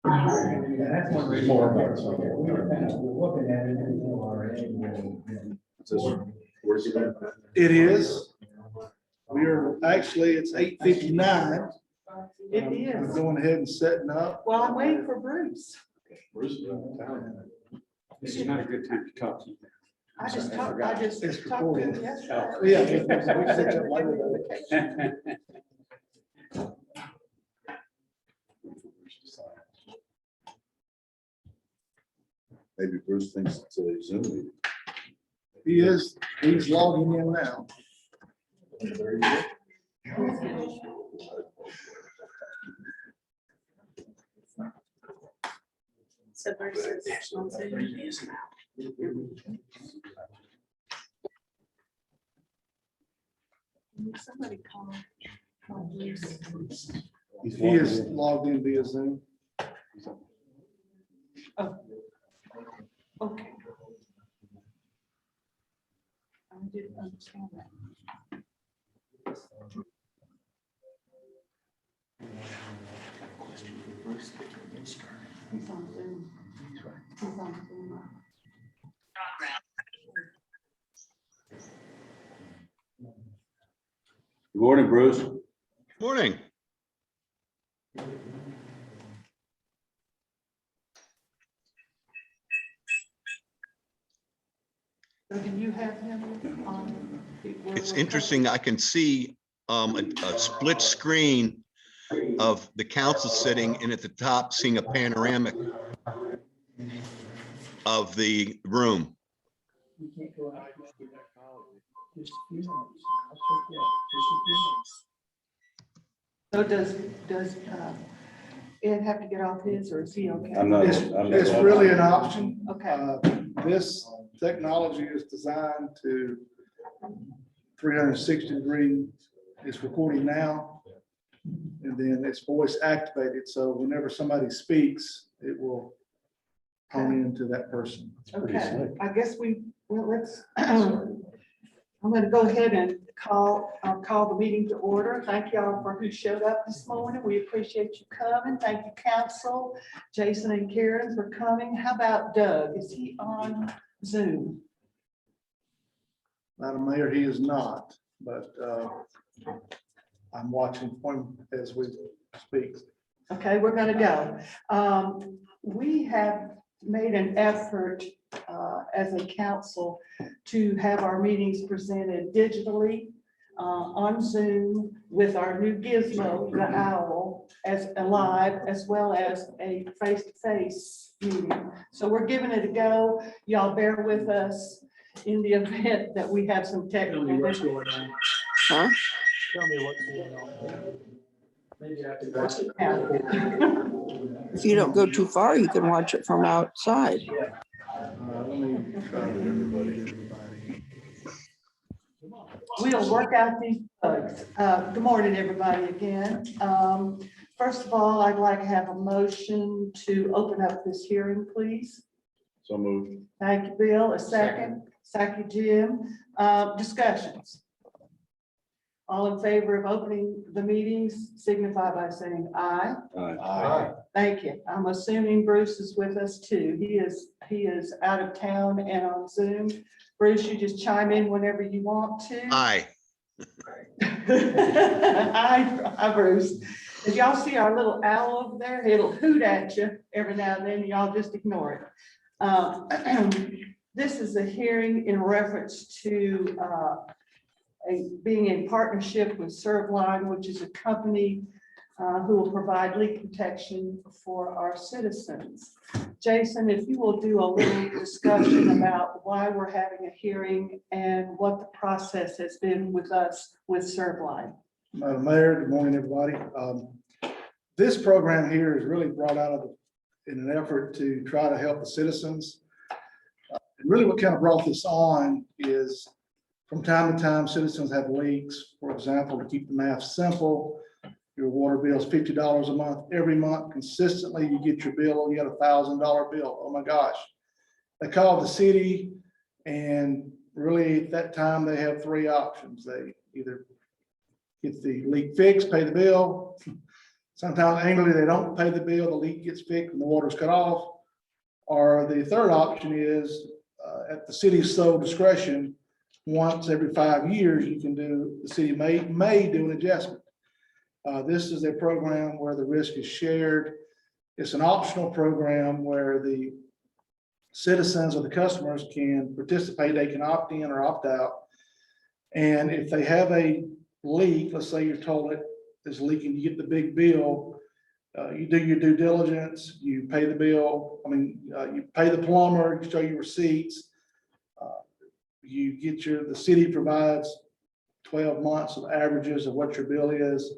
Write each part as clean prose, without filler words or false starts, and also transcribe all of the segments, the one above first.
That's one reason More why about we're looking at it in our. It is. We're actually, it's 8:59. It I'm is. going ahead and setting up. Well, I'm waiting for Bruce. This is not a good time to talk to you. I just talked It's to him recorded. yesterday. Yeah, we can catch up later. Maybe Bruce thinks it's a Zoom meeting. He's logging in now. So Bruce is on Zoom. Somebody call Bruce. He is logged in via Zoom. Okay. I didn't understand that. He's on Zoom. He's on Zoom. Good morning, Bruce. Morning. So do you have him on? It's interesting. I can see a split screen of the council sitting, and at the top seeing a panoramic of the room. You can't go out. Just a few minutes. I'll check you out. Just a few minutes. So does Ed have to get off his, or is he okay? It's really an option. Okay. This technology is designed to 360-degree. It's recording now, and then it's voice activated. So whenever somebody speaks, it will hone into that person. Okay, I guess let's, I'm going to go ahead and call the meeting to order. Thank y'all for who showed up this morning. We appreciate you coming. Thank you, council, Jason and Karen for coming. How about Doug? Is he on Zoom? Madam Mayor, he is not, but I'm watching for him as we speak. Okay, we're going to go. We have made an effort as a council to have our meetings presented digitally on Zoom with our new gizmo, the owl, as a live as well as a face-to-face meeting. So we're giving it a go. Y'all bear with us in the event that we have some technical issues. Tell Huh? me what's going on. Maybe I can. If you don't go too far, you can watch it from outside. Let me try everybody. We'll work out these bugs. Good morning, everybody, again. First of all, I'd like to have a motion to open up this hearing, please. So moved. Thank you, Bill. A second. Second, Jim. Discussions. All in favor of opening the meetings, signify by saying aye. Aye. Thank you. I'm assuming Bruce is with us too. He is out of town and on Zoom. Bruce, you just chime in whenever you want to. Aye. Hi, Bruce. As y'all see our little owl over there, it'll hoot at you every now and then. Y'all just ignore it. This is a hearing in reference to being in partnership with Servline, which is a company who will provide leak protection for our citizens. Jason, if you will do a little discussion about why we're having a hearing and what the process has been with us with Servline. Madam Mayor, good morning, everybody. This program here is really brought out of in an effort to try to help the citizens. And really what kind of brought this on is from time to time, citizens have leaks. For example, to keep the math simple, your water bill is $50 a month. Every month, consistently, you get your bill, you got $1,000 bill. Oh my gosh. They call the city, and really at that time, they have three options. They either get the leak fixed, pay the bill, Sometimes annually they don't pay the bill, the leak gets fixed and the water's cut off. Or the third option is at the city's sole discretion, once every 5 years, you can do, the city may do an adjustment. This is a program where the risk is shared. It's an optional program where the citizens or the customers can participate. They can opt in or opt out. And if they have a leak, let's say you're told it is leaking, you get the big bill. You do your due diligence, you pay the bill. You pay the plumber, you show your receipts. You get the city provides 12 months of averages of what your bill is.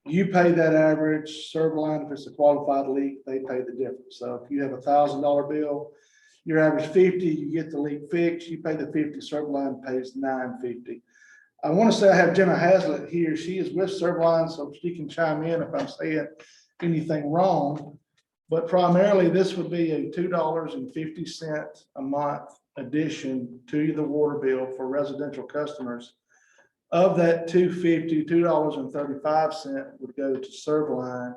You pay that average. Servline, if it's a qualified leak, they pay the difference. So if you have $1,000 bill, your average 50, you get the leak fixed, you pay the 50, Servline pays $950. I want to say I have Jenna Hazlitt here. She is with Servline, so she can chime in if I'm saying anything wrong. But primarily, this would be a $2.50 a month addition to the water bill for residential customers. Of that $2.50, $2.35 would go to Servline.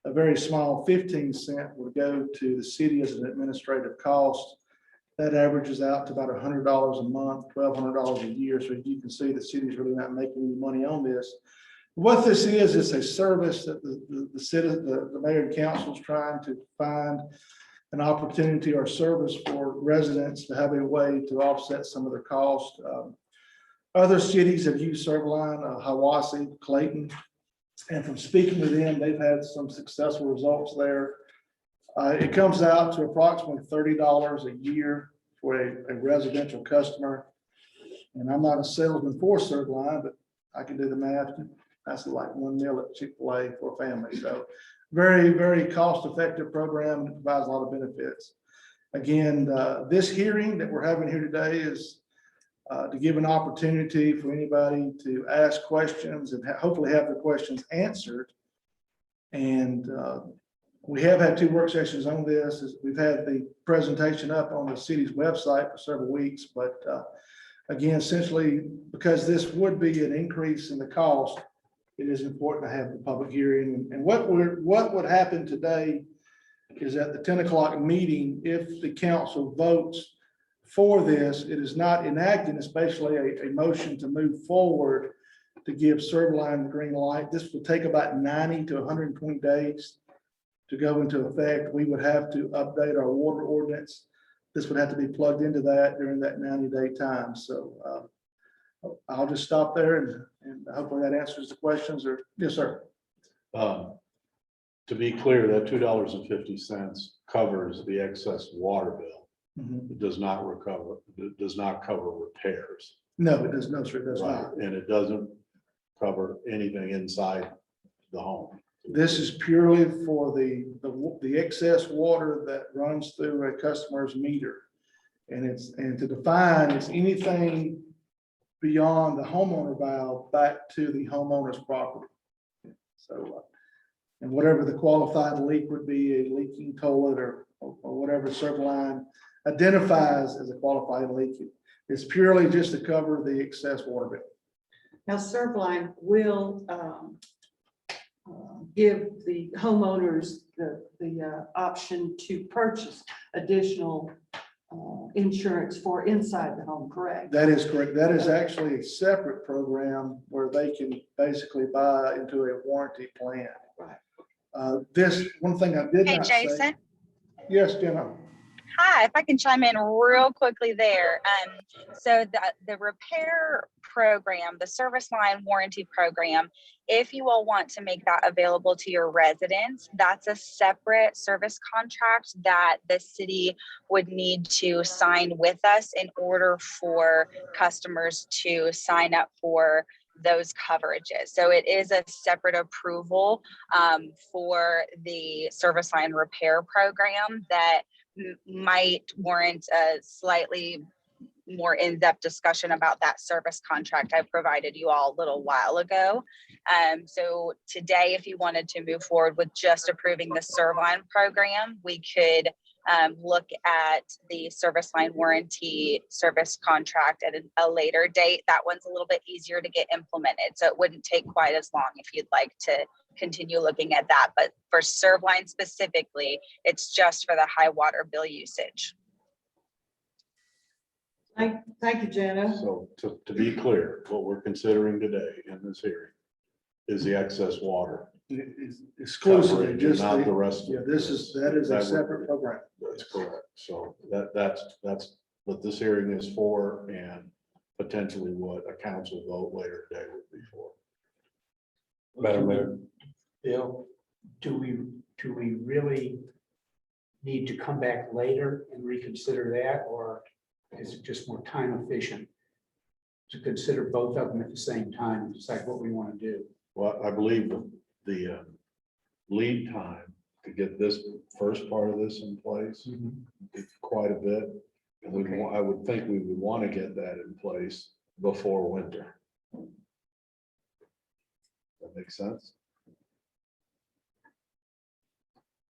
A very small 15-cent would go to the city as an administrative cost. That averages out to about $100 a month, $1,200 a year. So you can see the city's really not making any money on this. What this is a service that the mayor and council is trying to find an opportunity or service for residents to have a way to offset some of their costs. Other cities have used Servline, Hiwassee, Clayton, and from speaking with them, they've had some successful results there. It comes out to approximately $30 a year for a residential customer. And I'm not a salesman for Servline, but I can do the math. That's like one meal at Chick-fil-A for a family. So very, very cost-effective program that provides a lot of benefits. Again, this hearing that we're having here today is to give an opportunity for anybody to ask questions and hopefully have the questions answered. And we have had 2 work sessions on this. We've had the presentation up on the city's website for several weeks, but again, essentially, because this would be an increase in the cost, it is important to have the public hearing. And what would happen today is at the 10 o'clock meeting, if the council votes for this, it is not enacted, especially a motion to move forward to give Servline the green light. This will take about 90 to 120 days to go into effect. We would have to update our water ordinance. This would have to be plugged into that during that 90-day time. So I'll just stop there and hopefully that answers the questions. Or yes, sir. To be clear, that $2.50 covers the excess water bill. Mhm. It does not cover repairs. No, it does. No, sir, it does Right, not. and it doesn't cover anything inside the home. This is purely for the excess water that runs through a customer's meter. And to define, it's anything beyond the homeowner valve back to the homeowner's property. So, and whatever the qualified leak would be, a leaking toilet or whatever Servline identifies as a qualified leak, it's purely just to cover the excess water bill. Now, Servline will give the homeowners the option to purchase additional insurance for inside the home, correct? That is correct. That is actually a separate program where they can basically buy into a warranty plan. Right. This one thing I did Hey, not say. Jason. Yes, Jenna. Hi, if I can chime in real quickly there. So the repair program, the service line warranty program, if you all want to make that available to your residents, that's a separate service contract that the city would need to sign with us in order for customers to sign up for those coverages. So it is a separate approval for the service line repair program that might warrant a slightly more in-depth discussion about that service contract I provided you all a little while ago. So today, if you wanted to move forward with just approving the Servline program, we could look at the service line warranty service contract at a later date. That one's a little bit easier to get implemented, so it wouldn't take quite as long if you'd like to continue looking at that. But for Servline specifically, it's just for the high water bill usage. Thank you, Jenna. So to be clear, what we're considering today in this hearing is the excess water. It is exclusively coverage, just not the the, rest. yeah, of that is a That would- separate program. That's correct. So that's what this hearing is for, and potentially what a council vote later today would be for. Madam Mayor, Bill, do we really need to come back later and reconsider that, or is it just more time efficient to consider both of them at the same time and decide what we want to do? Well, I believe the lead time to get this first part of this in place is quite a bit. And Okay. I would think we would want to get that in place before winter. That makes sense?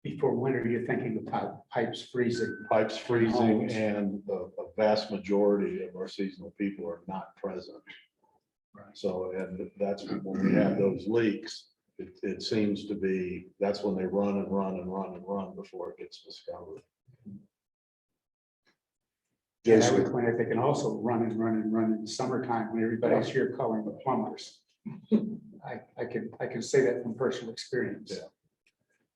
Before winter, you're thinking about pipes freezing. Pipes freezing Homes. and a vast majority of our seasonal people are not present. Right. So, and that's when we have those leaks, it seems to be, that's when they run and run and run and run before it gets discovered. And I would point out they can also run and run and run in the summertime when everybody's here calling the plumbers. I can say that from personal experience. Yeah.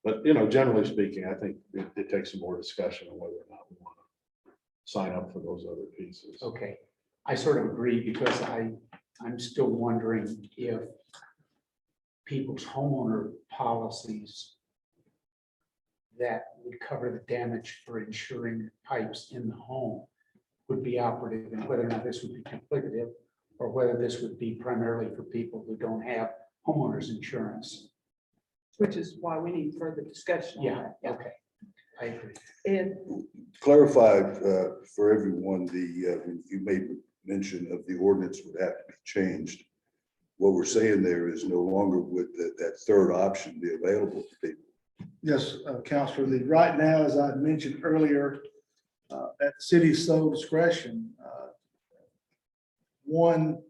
But, you know, generally speaking, I think it takes some more discussion on whether or not we want to sign up for those other pieces. Okay, I sort of agree because I'm still wondering if people's homeowner policies that would cover the damage for insuring pipes in the home would be operative, and whether or not this would be duplicative, or whether this would be primarily for people who don't have homeowners insurance. Which is why we need further discussion on Yeah, that. okay, I agree. And Clarify for everyone, you made mention of the ordinance would have to be changed. What we're saying there is no longer would that third option be available to people. Yes, Counselor, right now, as I mentioned earlier, at the city's sole discretion, one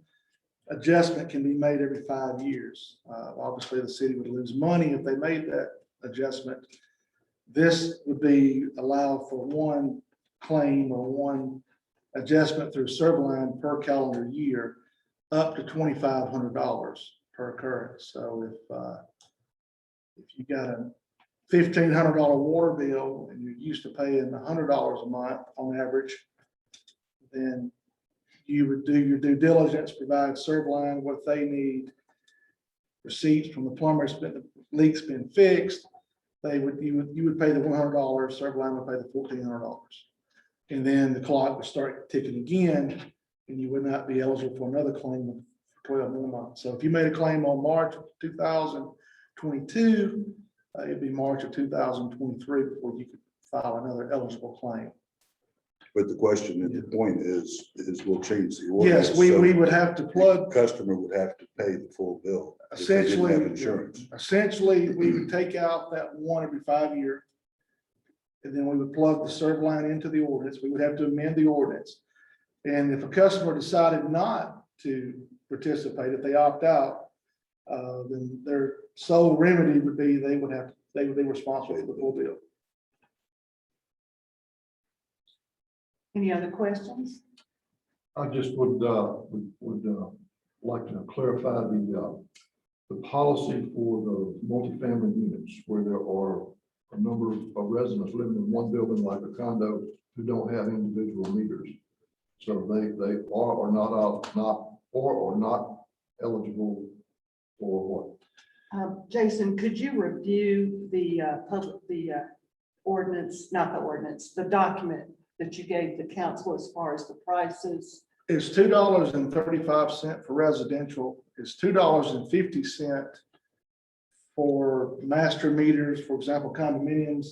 adjustment can be made every 5 years. Obviously, the city would lose money if they made that adjustment. This would be allowed for one claim or one adjustment through Servline per calendar year, up to $2,500 per occurrence. So if you got a $1,500 water bill and you're used to paying $100 a month on average, then you would do your due diligence, provide Servline what they need, receipts from the plumber, the leak's been fixed. You would pay the $100, Servline would pay the $1,400. And then the clock would start ticking again, and you would not be eligible for another claim of 12 more months. So if you made a claim on March of 2022, it'd be March of 2023 before you could file another eligible claim. But the question and the point is we'll change the ordinance. Yes, we so would have to plug, Customer would have to pay the full bill. if they didn't have Insurance. essentially, we would take out that one every 5 years. And then we would plug the Servline into the ordinance. We would have to amend the ordinance. And if a customer decided not to participate, if they opt out, then their sole remedy would be they would be responsible for the full bill. any other questions? I just would like to clarify the policy for the multifamily units where there are a number of residents living in one building like a condo who don't have individual meters. So they are or not eligible for what? Jason, could you review the ordinance, not the ordinance, the document that you gave the council as far as the prices? It's $2.35 for residential. It's $2.50 for master meters, for example, condominiums.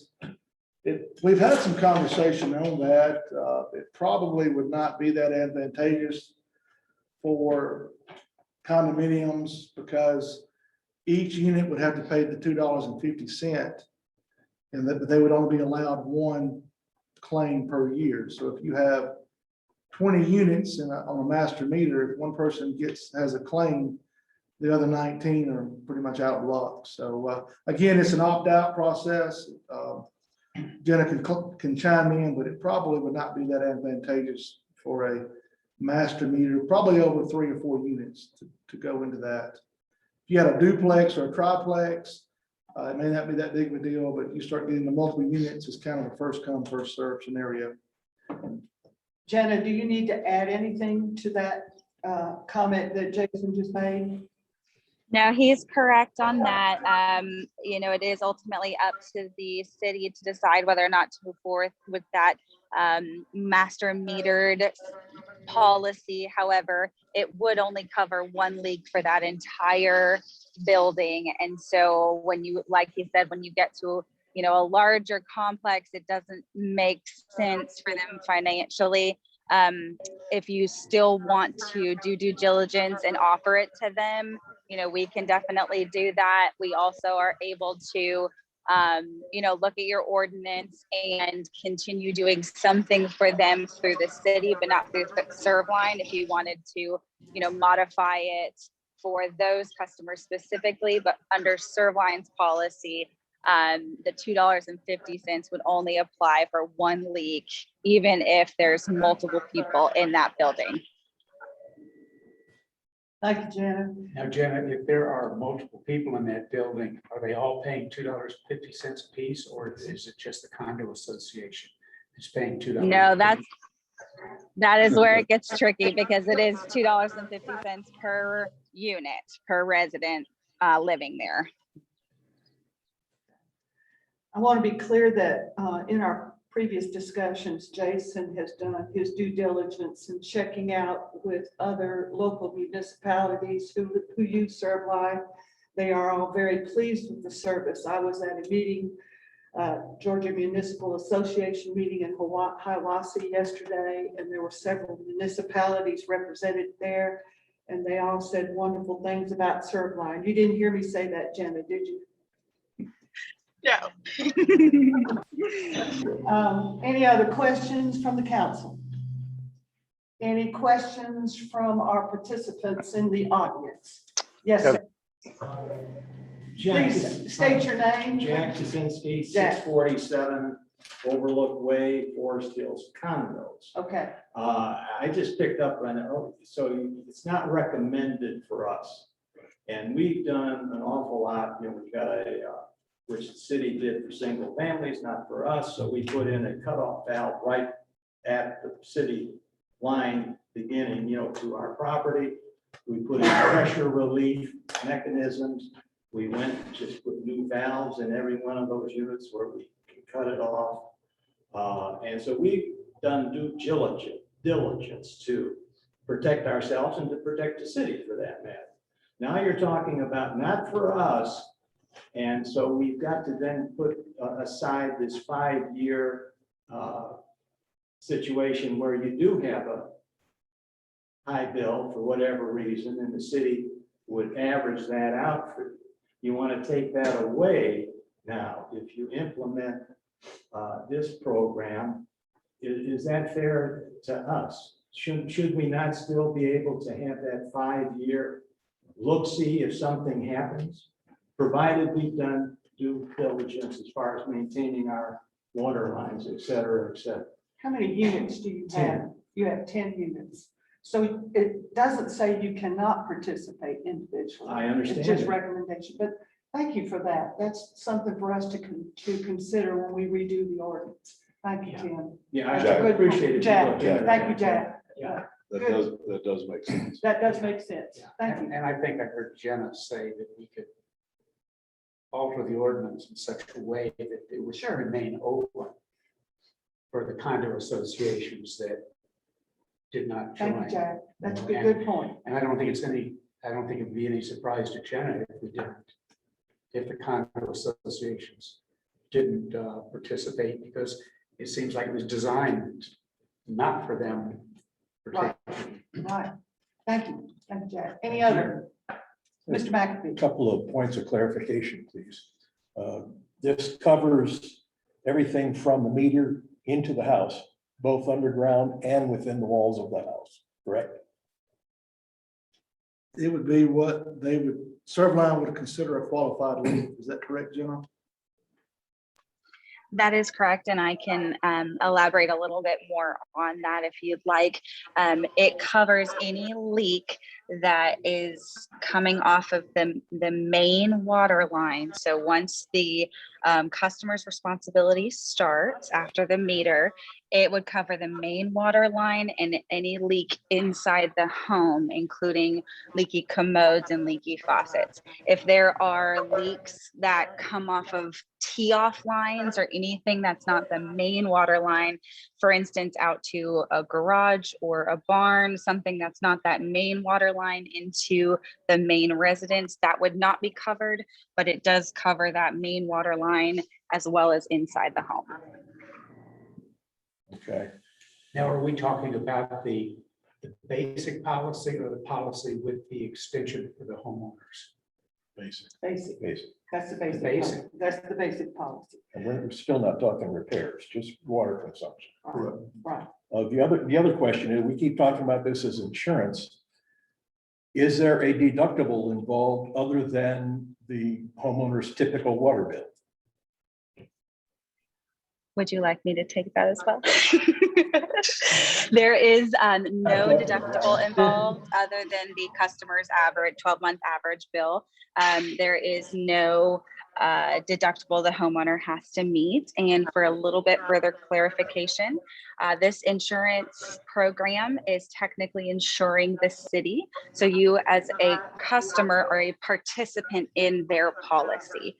We've had some conversation on that. It probably would not be that advantageous for condominiums because each unit would have to pay the $2.50, and that they would only be allowed one claim per year. So if you have 20 units on a master meter, if one person has a claim, The other 19 are pretty much out blocked. So again, it's an opt-out process. Jenna can chime in, but it probably would not be that advantageous for a master meter, probably over 3 or 4 units to go into that. If you had a duplex or a triplex, it may not be that big of a deal, but you start getting the multiple units, it's kind of a first come, first served scenario. Jenna, do you need to add anything to that comment that Jason just made? No, he's correct on that. It is ultimately up to the city to decide whether or not to move forward with that master metered policy. However, it would only cover one leak for that entire building. And so when you, like he said, when you get to, a larger complex, it doesn't make sense for them financially. If you still want to do due diligence and offer it to them, we can definitely do that. We also are able to, look at your ordinance and continue doing something for them through the city, but not through Servline. If you wanted to, modify it for those customers specifically, but under Servline's policy, the $2.50 would only apply for one leak, even if there's multiple people in that building. Thank you, Jenna. Now, Jenna, if there are multiple people in that building, are they all paying $2.50 a piece, or is it just the condo association is paying $2? No, that is where it gets tricky, because it is $2.50 per unit, per resident living there. I want to be clear that in our previous discussions, Jason has done his due diligence in checking out with other local municipalities who use Servline. They are all very pleased with the service. I was at a meeting, Georgia Municipal Association meeting in Hiawassee yesterday, and there were several municipalities represented there, and they all said wonderful things about Servline. You didn't hear me say that, Jenna, did you? No. Any other questions from the council? Any questions from our participants in the audience? Yes, sir. Please state your name. Jack Jasinski, Jack. 647 Overlook Way, Forest Hills condos. Okay, I just picked up on it. So it's not recommended for us. And we've done an awful lot. We've got which the city did for single families, not for us. So we put in a cutoff valve right at the city line beginning, to our property. We put in pressure relief mechanisms. We went and just put new valves in every one of those units where we can cut it off. And so we've done due diligence to protect ourselves and to protect the city, for that matter. Now you're talking about not for us. And so we've got to then put aside this 5-year situation where you do have a high bill for whatever reason, and the city would average that out for you. You want to take that away now. If you implement this program, is that fair to us? Should we not still be able to have that 5-year look-see if something happens, provided we've done due diligence as far as maintaining our water lines, et cetera, et cetera? how many units do you have? 10. You have 10 units. So it doesn't say you cannot participate individually. I understand It's just that. recommendation, but thank you for that. That's something for us to consider when we redo the ordinance. Thank you, Tim. Yeah, I That's a good appreciate it. Jack, Jack. thank you, Jack. Yeah. That does make sense. That does make sense. Thank you. And I think I heard Jenna say that we could alter the ordinance in such a way that it would remain open for the condo associations that did not join. Thank you, Jack. That's a good point. And I don't think it'd be any surprise to Jenna if we didn't, if the condo associations didn't participate, because it seems like it was designed not for them. Right. Right. Thank you. Thank you, Jack. Any other? Mr. McAfee. Couple of points of clarification, please. This covers everything from the meter into the house, both underground and within the walls of the house, correct? it would be what they would, Servline would consider a qualified leak. Is that correct, Jenna? That is correct, and I can elaborate a little bit more on that if you'd like. It covers any leak that is coming off of the main water line. So once the customer's responsibility starts after the meter, it would cover the main water line and any leak inside the home, including leaky commodes and leaky faucets. If there are leaks that come off of tee-off lines or anything that's not the main water line, for instance, out to a garage or a barn, something that's not that main water line into the main residence, that would not be covered, but it does cover that main water line as well as inside the home. Okay. Now, are we talking about the basic policy or the policy with the extension for the homeowners? Basic. Basic, Basic. that's the basic. Basic. That's the basic policy. And we're still not talking repairs, just water consumption. Right. The other question is, we keep talking about this as insurance. Is there a deductible involved other than the homeowner's typical water bill? Would you like me to take that as well? There is no deductible involved other than the customer's average 12-month average bill. There is no deductible the homeowner has to meet. And for a little bit further clarification, this insurance program is technically insuring the city. So you as a customer are a participant in their policy.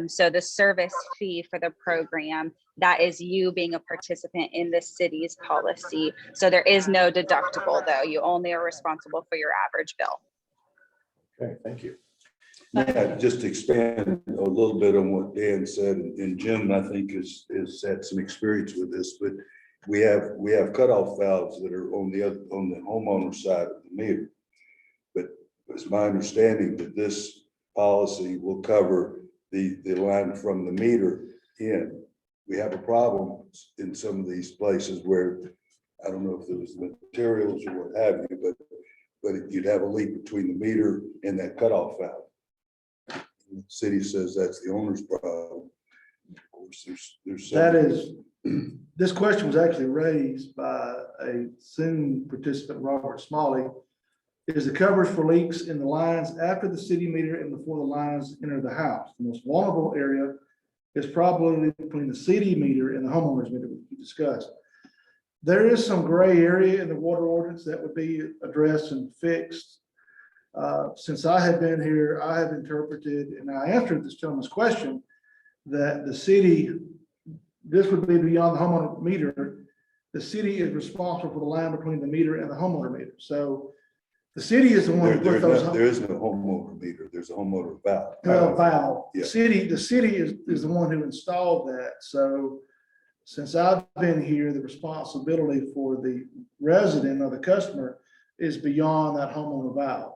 So the service fee for the program, that is you being a participant in the city's policy. So there is no deductible though. You only are responsible for your average bill. Okay, thank you. Yeah, just to expand a little bit on what Dan said, and Jim, I think, is had some experience with this, but we have cutoff valves that are on the homeowner side of the meter. But it's my understanding that this policy will cover the line from the meter in. We have a problem in some of these places where, I don't know if there was materials or what have you, but you'd have a leak between the meter and that cutoff valve. The city says that's the owner's problem. Of course, there's That is, this question was actually raised by a Zoom participant, Robert Smalley. Is the coverage for leaks in the lines after the city meter and before the lines enter the house? The most vulnerable area is probably between the city meter and the homeowner's meter, which we discussed. There is some gray area in the water ordinance that would be addressed and fixed. Since I have been here, I have interpreted, and I answered this gentleman's question, that the city, this would be beyond the homeowner meter. The city is responsible for the line between the meter and the homeowner meter. So the city is the one who put those. There is no homeowner meter. There's a homeowner valve. Valve. Yeah. The city is the one who installed that. So since I've been here, the responsibility for the resident or the customer is beyond that homeowner valve.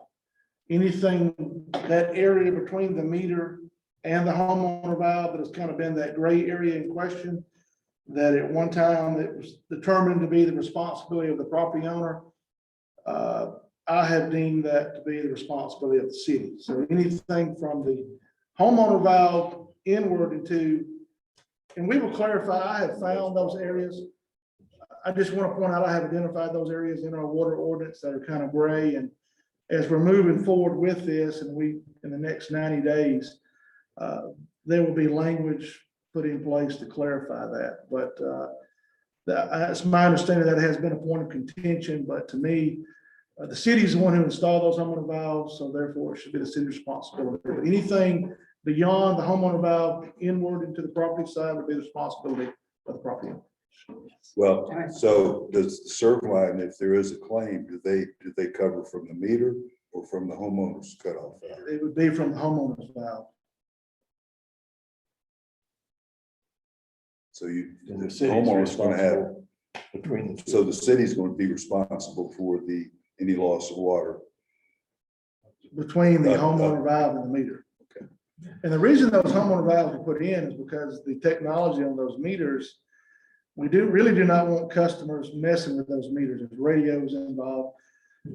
Anything, that area between the meter and the homeowner valve that has kind of been that gray area in question, that at one time it was determined to be the responsibility of the property owner. I have deemed that to be the responsibility of the city. So anything from the homeowner valve inward into, and we will clarify, I have found those areas. I just want to point out, I have identified those areas in our water ordinance that are kind of gray. And as we're moving forward with this, and in the next 90 days, there will be language put in place to clarify that. But it's my understanding that has been a point of contention, but to me, the city is the one who installed those homeowner valves, so therefore it should be the city's responsibility. But anything beyond the homeowner valve inward into the property side would be the responsibility of the property owner. Well, so does the Servline, if there is a claim, do they cover from the meter or from the homeowner's cutoff valve? It would be from the homeowner's valve. So And the the city's homeowner's going to have, responsible between the two. so the city's going to be responsible for any loss of water. Between the homeowner valve and the meter. Okay. And the reason those homeowner valves are put in is because the technology on those meters, we really do not want customers messing with those meters. There's radios involved.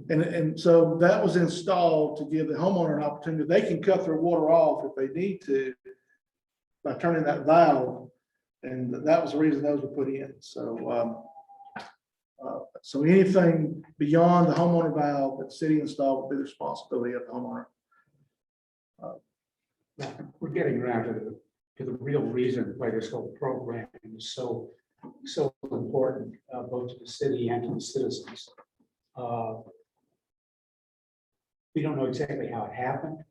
And so that was installed to give the homeowner an opportunity. They can cut their water off if they need to by turning that valve. And that was the reason those were put in. So, so anything beyond the homeowner valve that the city installed would be the responsibility of the homeowner. We're getting around to the real reason why this whole program is so important, both to the city and to the citizens. We don't know exactly how it happened,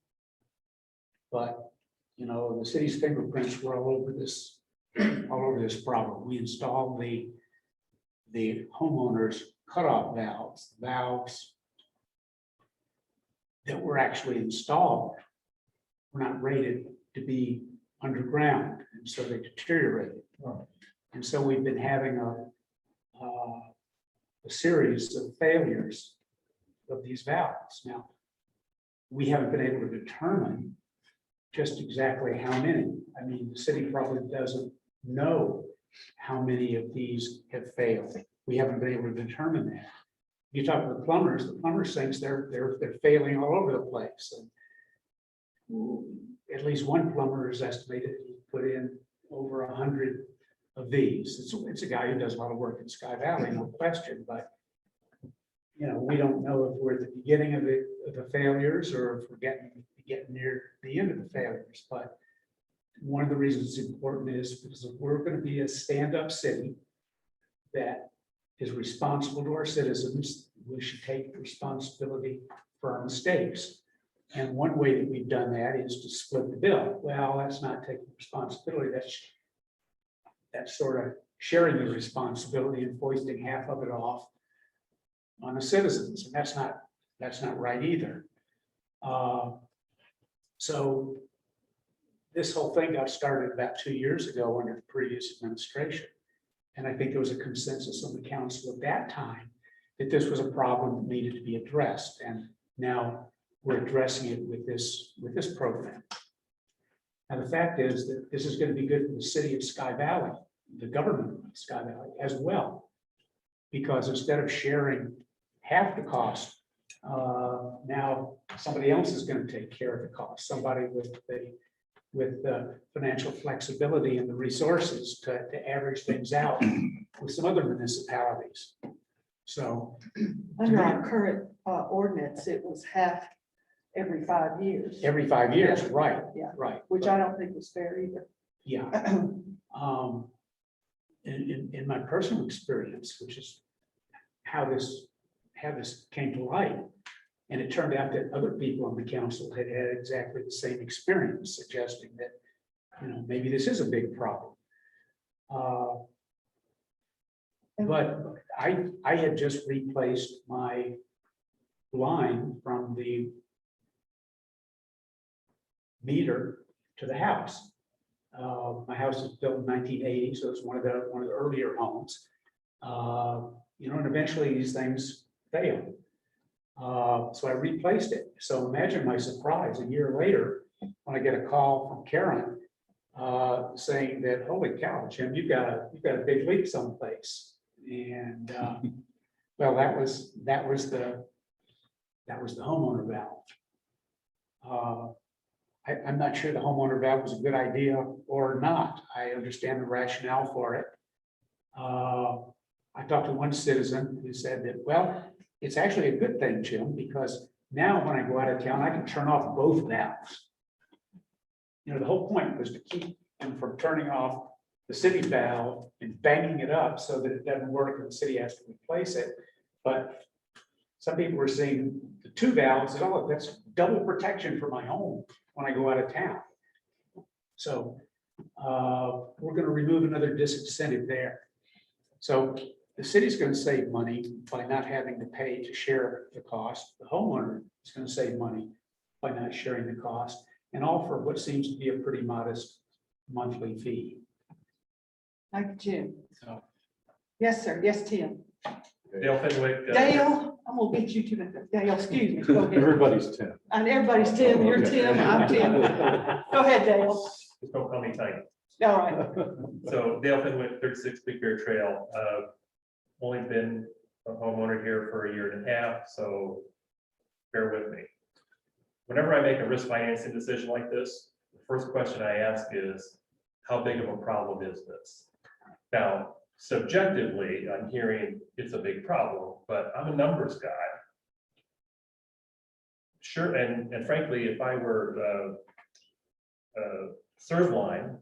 but, you know, the city's fingerprints were all over this problem. We installed the homeowners cutoff valves that were actually installed were not rated to be underground, and so they deteriorated. And so we've been having a series of failures of these valves. Now, we haven't been able to determine just exactly how many. I mean, the city probably doesn't know how many of these have failed. We haven't been able to determine that. You talk to the plumbers thinks they're failing all over the place. And at least one plumber is estimated he put in over 100 of these. It's a guy who does a lot of work in Sky Valley, no question, but you know, we don't know if we're at the beginning of the failures or if we're getting near the end of the failures. But one of the reasons it's important is because if we're going to be a stand-up city that is responsible to our citizens, we should take responsibility for our mistakes. And one way that we've done that is to split the bill. Well, that's not taking responsibility. That's sort of sharing the responsibility and foisting half of it off on the citizens, and that's not right either. So this whole thing got started about 2 years ago under the previous administration, and I think there was a consensus on the council at that time that this was a problem that needed to be addressed, and now we're addressing it with this program. Now, the fact is that this is going to be good for the city of Sky Valley, the government of Sky Valley as well, because instead of sharing half the cost, now somebody else is going to take care of the cost. Somebody with the financial flexibility and the resources to average things out with some other municipalities. So Under our current ordinance, it was half every 5 years. every 5 years, Yeah. right? Yeah. Right. Which I don't think was fair either. Yeah. In my personal experience, which is how this came to light, and it turned out that other people on the council had exactly the same experience, suggesting that, you know, maybe this is a big problem. But I had just replaced my line from the meter to the house. My house was built in 1980, so it's one of the earlier homes. You know, and eventually these things fail. So I replaced it. So imagine my surprise a year later when I get a call from Karen saying that, holy cow, Jim, you've got a big leak someplace. And well, that was the homeowner valve. I'm not sure the homeowner valve was a good idea or not. I understand the rationale for it. I talked to one citizen who said that, well, it's actually a good thing, Jim, because now when I go out of town, I can turn off both valves. You know, the whole point was to keep them from turning off the city valve and banging it up so that it doesn't work and the city has to replace it. But some people were saying the two valves, oh, that's double protection for my home when I go out of town. So we're going to remove another disincentive there. So the city's going to save money by not having to pay to share the cost. The homeowner is going to save money by not sharing the cost, and all for what seems to be a pretty modest monthly fee. Thank you, Jim. So Yes, sir. Yes, Tim. Dale Fenwick. Dale, I'm gonna get you to the, Dale, excuse me. Go ahead. Everybody's 10. And everybody's Tim, you're Tim, I'm Tim. Go ahead, Dale. Just don't call me tight. All right. So Dale Fenwick, 36 Big Bear Trail. Only been a homeowner here for a year and a half, so bear with me. Whenever I make a risk financing decision like this, the first question I ask is, how big of a problem is this? Now, subjectively, I'm hearing it's a big problem, but I'm a numbers guy. Sure, and frankly, if I were Servline,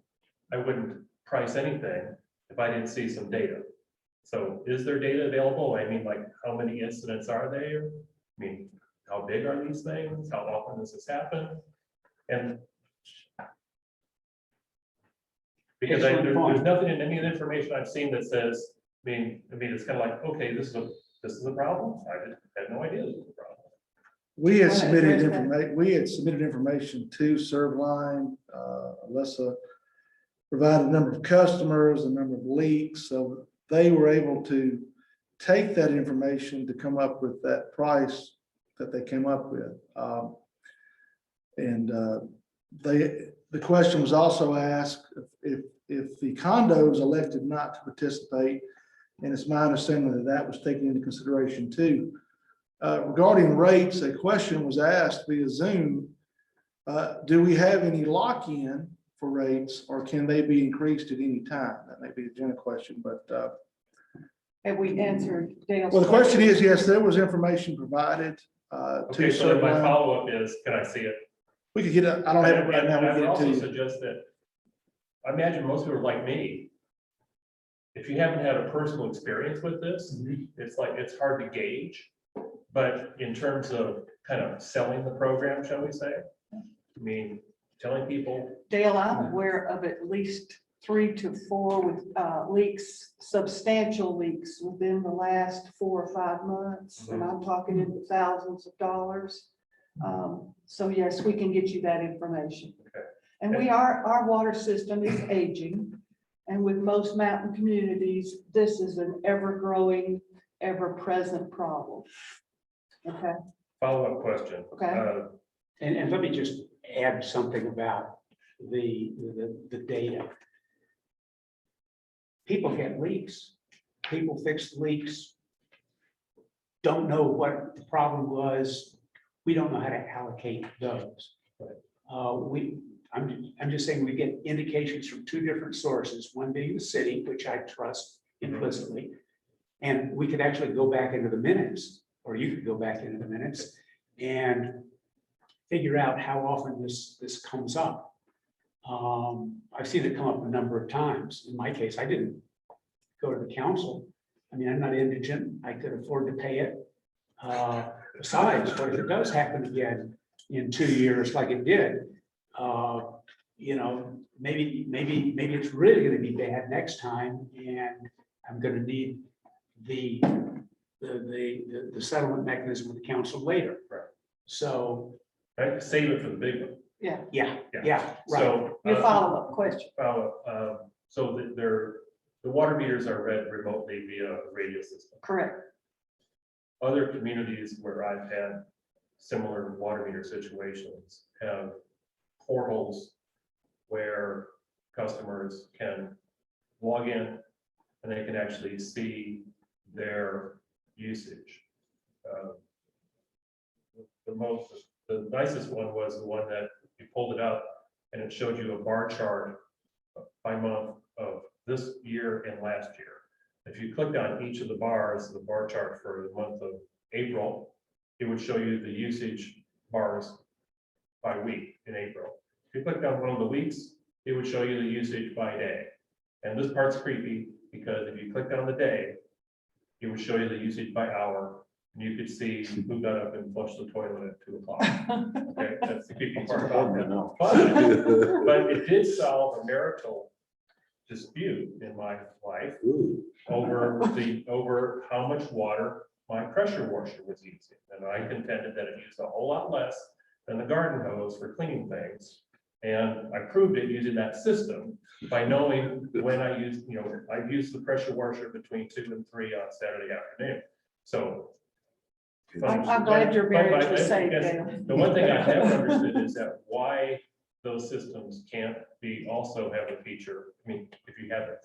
I wouldn't price anything if I didn't see some data. So is there data available? I mean, like, how many incidents are there? I mean, how big are these things? How often does this happen? And because there's nothing in any of the information I've seen that says, I mean, it's kind of like, okay, this is a problem. I had no idea this was a problem. We had Wanna submitted address that? information to Servline. Alyssa provided a number of customers, a number of leaks, so they were able to take that information to come up with that price that they came up with. The question was also asked if the condos elected not to participate, and it's my understanding that was taken into consideration too. Regarding rates, a question was asked via Zoom. Do we have any lock-in for rates, or can they be increased at any time? That may be a general question, but Have we answered Dale's? well, the question is, yes, there was information provided to Okay, so then my Servline. follow-up is, can I see it? We could get it. I don't have it right now. And I would We also can get it to you. suggest that, I imagine most people are like me. If you haven't had a personal experience with this, it's like, it's hard to gauge. But in terms of kind of selling the program, shall we say? I mean, telling people, Dale, I'm aware of at least 3 to 4 with leaks, substantial leaks within the last 4 or 5 months. And I'm talking in the thousands of dollars. So yes, we can get you that information. Okay. And our water system is aging. And with most mountain communities, this is an ever-growing, ever-present problem. Okay, follow-up question. okay. And let me just add something about the data. People get leaks. People fix leaks. Don't know what the problem was. We don't know how to allocate those. I'm just saying we get indications from 2 different sources, one being the city, which I trust implicitly. And we could actually go back into the minutes, or you could go back into the minutes and figure out how often this comes up. I've seen it come up a number of times. In my case, I didn't go to the council. I mean, I'm not indigent. I could afford to pay it. Besides, what if it does happen again in 2 years like it did? You know, maybe it's really going to be bad next time, and I'm going to need the settlement mechanism with the council later. Right. So. Right, save it for the big one. Yeah, Yeah, right. So. your follow-up question. So the water meters are read remotely via a radio system. Correct. Other communities where I've had similar water meter situations have portals where customers can log in and they can actually see their usage. The nicest one was the one that you pulled it up and it showed you a bar chart by month of this year and last year. If you clicked on each of the bars, the bar chart for the month of April, it would show you the usage bars by week in April. If you clicked on one of the weeks, it would show you the usage by day. And this part's creepy because if you clicked on the day, it would show you the usage by hour. And you could see who got up and flushed the toilet at 2 o'clock. Okay, that's the creepy part about that. But it did solve a marital dispute in my life over how much water my pressure washer was using. And I contended that it used a whole lot less than the garden hose for cleaning things. And I proved it using that system by knowing when I used, I used the pressure washer between 2 and 3 on Saturday afternoon. So. I'm glad your marriage was saved. The one thing I never understood is that why those systems can't be also have a feature. I mean, if you have it,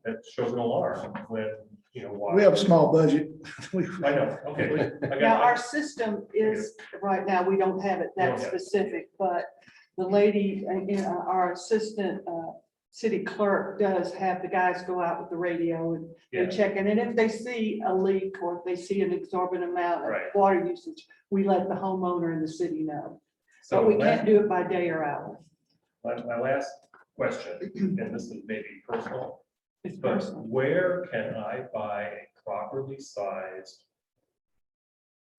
that shows an alarm when, you know, We have a small budget. I know, okay. I got- Now, our system is, right now, we don't have it We don't that have it. specific, but the lady, our assistant, city clerk does have the guys go out with the radio and Yeah. check it. And if they see a leak or if they see an exorbitant amount of Right. water usage, we let the homeowner in the city know. So But we last- can't do it by day or hour. My last question, and this is maybe personal, It's but personal. where can I buy a properly sized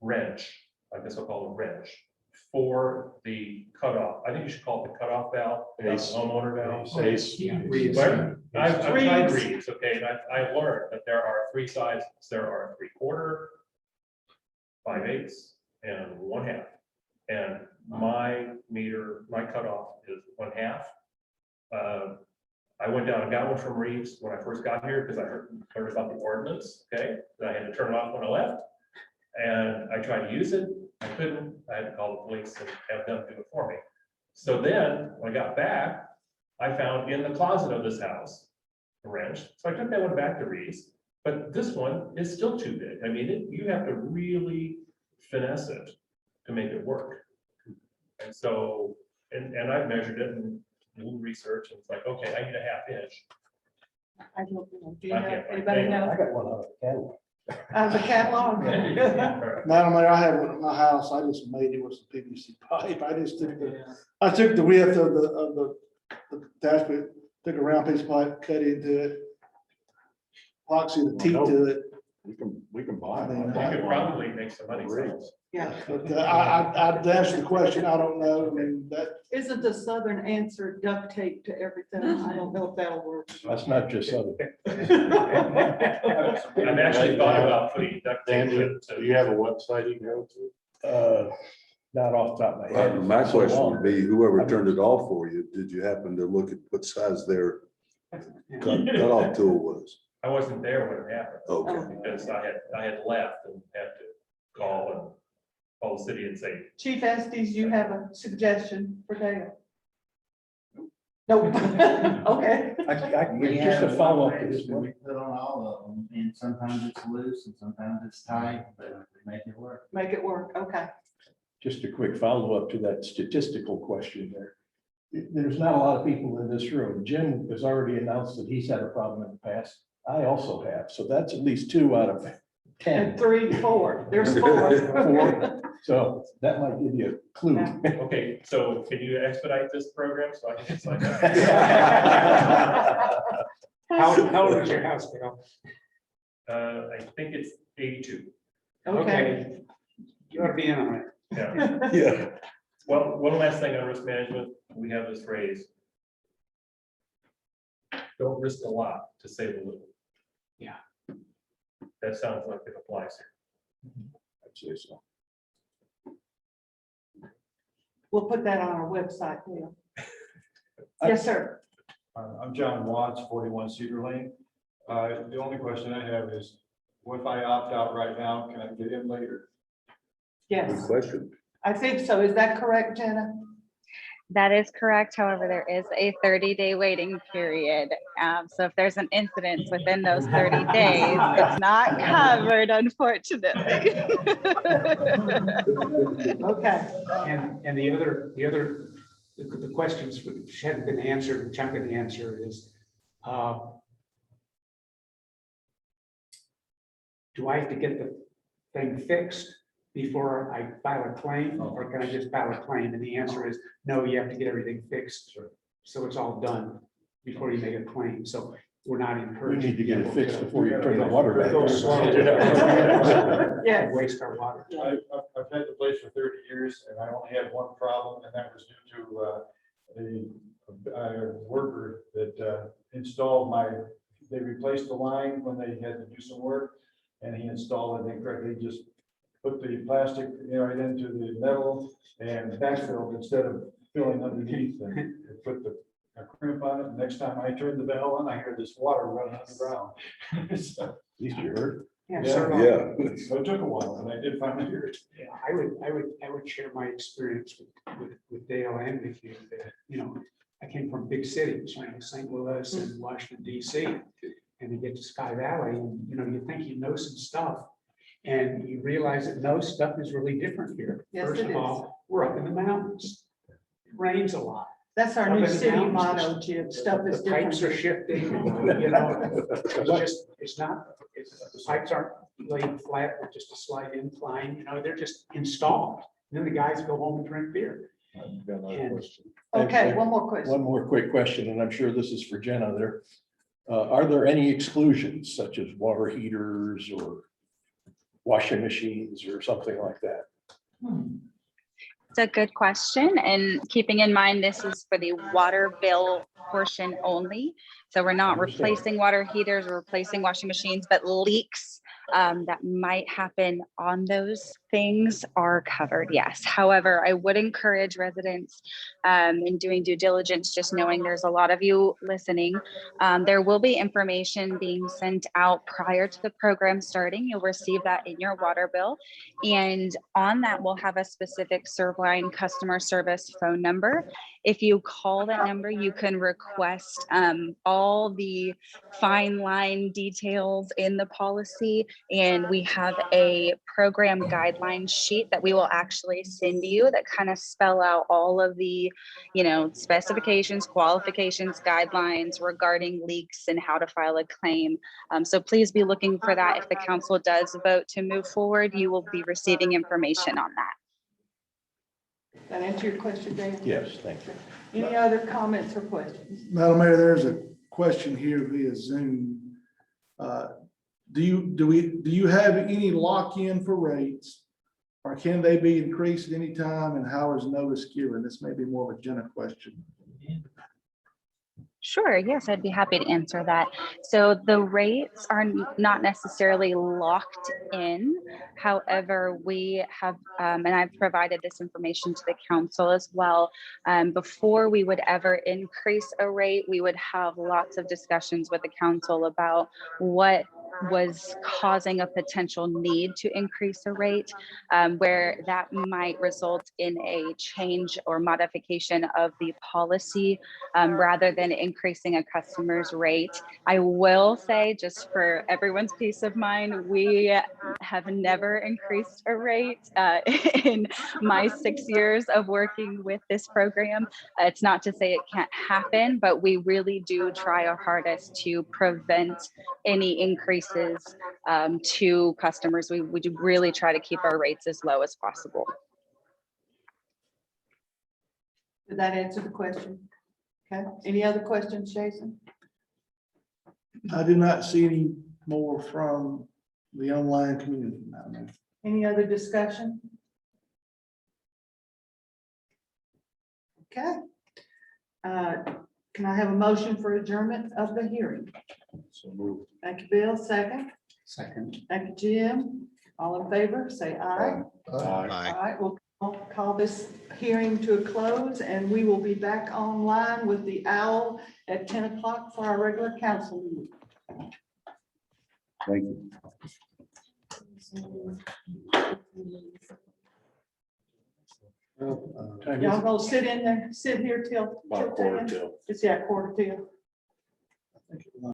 wrench, I guess I'll call it a wrench, for the cutoff? I think you should call it the cutoff valve, not the Ace. homeowner valve. Reeds. Where? I've tried Reeds. reeds, okay, and I've learned that there are three sizes. There are 3/4, 5/8, and 1/2. And my meter, my cutoff is 1/2. I went down and got one from Reeves when I first got here because I heard about the ordinance, okay? That I had to turn it off when I left. And I tried to use it, I couldn't, I had to call the police and have them do it for me. So then, when I got back, I found in the closet of this house, a wrench, so I took that one back to Reeves. But this one is still too big, I mean, you have to really finesse it to make it work. And so, and I've measured it and a little research, and it's like, okay, I need a 1/2 inch. I don't know. Do you I know? can't find Anybody it. know? I got one out of the catalog. The catalog? Madam Mayor, I have one at my house. I just made it with some PVC pipe. I took the width of the attachment, took a round piece of pipe, cut into it. Epoxy the teeth to it. We can buy I mean, You them. could probably make some money. from it. Yeah. But I'd answer the question. I don't know. I mean, that, Isn't the southern answer duct tape to everything? I don't know if that'll work. That's not just Southern. I've actually thought about putting duct tape. Danny, to- do you have a website you can go to? Not off the top of my head. My So question long. would be, whoever turned it off for you, did you happen to look at what size their cutoff tool was? I wasn't there when it happened. Okay. Because I had left and had to call the city and say, Chief Estes, you have a suggestion for Dale? Nope. Okay. Just a follow-up to this We one. put on all of them, and sometimes it's loose and sometimes it's tight, but we make it work. Make it work. Okay. Just a quick follow-up to that statistical question there. There's not a lot of people in this room. Jim has already announced that he's had a problem in the past. I also have, so that's at least 2 out of 10. And 3, 4. There's 4. 4. So that might give you a clue. okay, so can you expedite this program so I can get signed up? How old is your house, Bill? I think it's 82. Okay. You ought to be in on it. Yeah. Yeah. Well, one last thing on risk management, we have this phrase. Don't risk a lot to save a little. Yeah. That sounds like it applies here. I'd say so. We'll put that on our website, Neil. Yes, sir. I'm John Watts, 41 Cedar Lane. The only question I have is, what if I opt out right now, can I get in later? Yes, Good question. I think so. Is that correct, Jenna? That is correct. However, there is a 30-day waiting period. So if there's an incident within those 30 days, it's not covered, unfortunately. Okay. And the questions which hadn't been answered, which I'm going to answer is, do I have to get the thing fixed before I file a claim, or can I just file a claim? And the answer is, no, you have to get everything fixed. So it's all done before you make a claim. So we're not We encouraging. need to get it people fixed before you turn the water back Go on. slow. Yes. Waste our water. I've had the place for 30 years and I only had one problem, and that was due to the worker that installed they replaced the line when they had to do some work, and he installed it incorrectly. He just put the plastic, right into the metal and backfilled instead of filling underneath, and it put a crimp on it. Next time I turned the valve on, I heard this water running underground. So, At least you heard. Yeah. Yeah. so it took a while, and I did finally hear it. Yeah, I would share my experience with Dale and with you that, I came from big cities, St. Louis and Washington DC. and they get to Sky Valley, and, you know, you think you know some stuff, and you realize that no, stuff is really different here. Yes, First it of is. all, we're up in the mountains. It rains a lot. That's our Up new in the city mountains, motto, Jim. Stuff is The pipes are different. shifting, you know, the pipes aren't laid flat with just a slight incline, you know, they're just installed. Then the guys go home and drink beer. I've got another And- question. Okay, one more question. One more quick question, and I'm sure this is for Jenna there. Are there any exclusions such as water heaters or washing machines or something like that? It's a good question, and keeping in mind, this is for the water bill portion only. So we're not Understand. replacing water heaters or replacing washing machines, but leaks that might happen on those things are covered, yes. However, I would encourage residents in doing due diligence, just knowing there's a lot of you listening. There will be information being sent out prior to the program starting. You'll receive that in your water bill. And on that, we'll have a specific Servline customer service phone number. If you call that number, you can request all the fine line details in the policy. And we have a program guideline sheet that we will actually send you that kind of spell out all of the, you know, specifications, qualifications, guidelines regarding leaks and how to file a claim. So please be looking for that. If the council does vote to move forward, you will be receiving information on that. That answer your question, Dan? Yes, thank you. Any other comments or questions? Madam Mayor, there's a question here via Zoom. Do you have any lock-in for rates? Or can they be increased at any time, and how is notice given? This may be more of a Jenna question. Sure, yes, I'd be happy to answer that. So the rates are not necessarily locked in. However, we have, and I've provided this information to the council as well. Before we would ever increase a rate, we would have lots of discussions with the council about what was causing a potential need to increase a rate, where that might result in a change or modification of the policy rather than increasing a customer's rate. I will say, just for everyone's peace of mind, we have never increased a rate in my 6 years of working with this program. It's not to say it can't happen, but we really do try our hardest to prevent any increases to customers. We do really try to keep our rates as low as possible. Did that answer the question? Okay, any other questions, Jason? I do not see any more from the online community, Madam Mayor. Any other discussion? Okay. Can I have a motion for adjournment of the hearing? So moved. Thank you, Bill. Second. Second. Thank you, Jim. All in favor, say aye. Aye. All right, we'll call this hearing to a close, and we will be back online with the owl at 10 o'clock for our regular council meeting. Thank you. Y'all gonna sit in there, sit here till About a quarter 10? till. It's quarter till.